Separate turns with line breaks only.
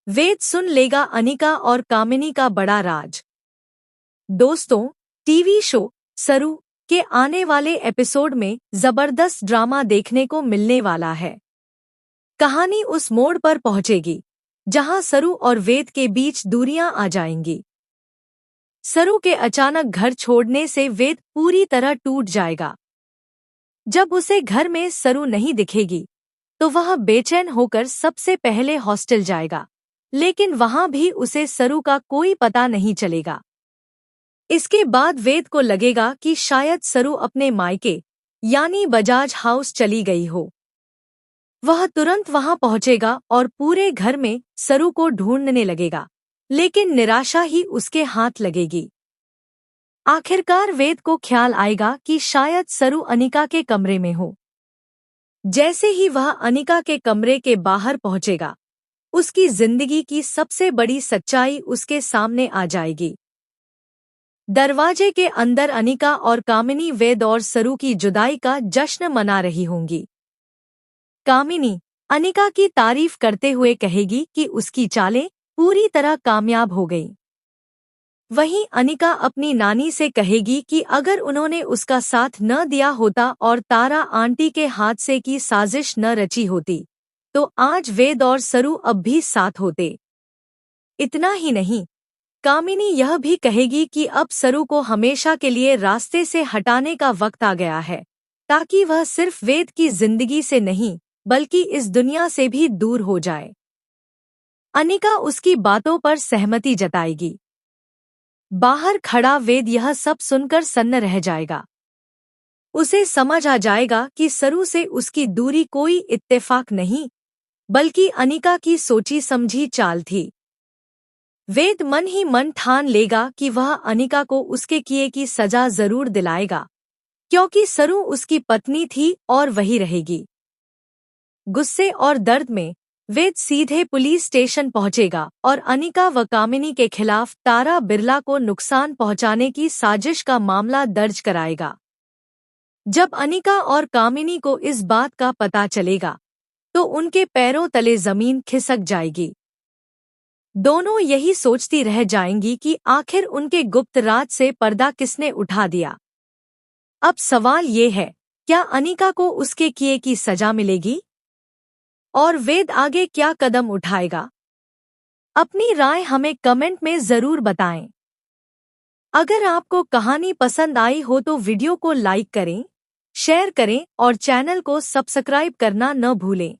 वेद सुन लेगा अनिका और कामिनी का बड़ा राज। दोस्तों, टीवी शो सरू के आने वाले एपिसोड में जबरदस्त ड्रामा देखने को मिलने वाला है। कहानी उस मोड़ पर पहुंचेगी जहां सरू और वेद के बीच दूरियां आ जाएंगी। सरू के अचानक घर छोड़ने से वेद पूरी तरह टूट जाएगा। जब उसे घर में सरू नहीं दिखेगी तो वह बेचैन होकर सबसे पहले हॉस्टल जाएगा, लेकिन वहां भी उसे सरू का कोई पता नहीं चलेगा। इसके बाद वेद को लगेगा कि शायद सरू अपने मायके यानी बजाज हाउस चली गई हो। वह तुरंत वहां पहुंचेगा और पूरे घर में सरू को ढूंढने लगेगा, लेकिन निराशा ही उसके हाथ लगेगी। आखिरकार वेद को ख्याल आएगा कि शायद सरू अनिका के कमरे में हो। जैसे ही वह अनिका के कमरे के बाहर पहुंचेगा, उसकी जिंदगी की सबसे बड़ी सच्चाई उसके सामने आ जाएगी। दरवाजे के अंदर अनिका और कामिनी वेद और सरू की जुदाई का जश्न मना रही होंगी। कामिनी अनिका की तारीफ करते हुए कहेगी कि उसकी चालें पूरी तरह कामयाब हो गईं। वहीं अनिका अपनी नानी से कहेगी कि अगर उन्होंने उसका साथ न दिया होता और तारा आंटी के हाथ से की साजिश न रची होती, तो आज वेद और सरू अब भी साथ होते। इतना ही नहीं, कामिनी यह भी कहेगी कि अब सरू को हमेशा के लिए रास्ते से हटाने का वक्त आ गया है, ताकि वह सिर्फ वेद की जिंदगी से नहीं बल्कि इस दुनिया से भी दूर हो जाए। अनिका उसकी बातों पर सहमति जताएगी। बाहर खड़ा वेद यह सब सुनकर सन्न रह जाएगा। उसे समझ आ जाएगा कि सरू से उसकी दूरी कोई इत्तेफाक नहीं, बल्कि अनिका की सोची समझी चाल थी। वेद मन ही मन ठान लेगा कि वह अनिका को उसके किए की सजा जरूर दिलाएगा, क्योंकि सरू उसकी पत्नी थी और वही रहेगी। गुस्से और दर्द में वेद सीधे पुलिस स्टेशन पहुंचेगा और अनिका व कामिनी के खिलाफ तारा बिरला को नुकसान पहुंचाने की साजिश का मामला दर्ज कराएगा। जब अनिका और कामिनी को इस बात का पता चलेगा तो उनके पैरों तले जमीन खिसक जाएगी। दोनों यही सोचती रह जाएंगी कि आखिर उनके गुप्त राज से पर्दा किसने उठा दिया। अब सवाल ये है, क्या अनिका को उसके किए की सजा मिलेगी और वेद आगे क्या कदम उठाएगा? अपनी राय हमें कमेंट में जरूर बताएं। अगर आपको कहानी पसंद आई हो तो वीडियो को लाइक करें, शेयर करें और चैनल को सब्सक्राइब करना न भूलें।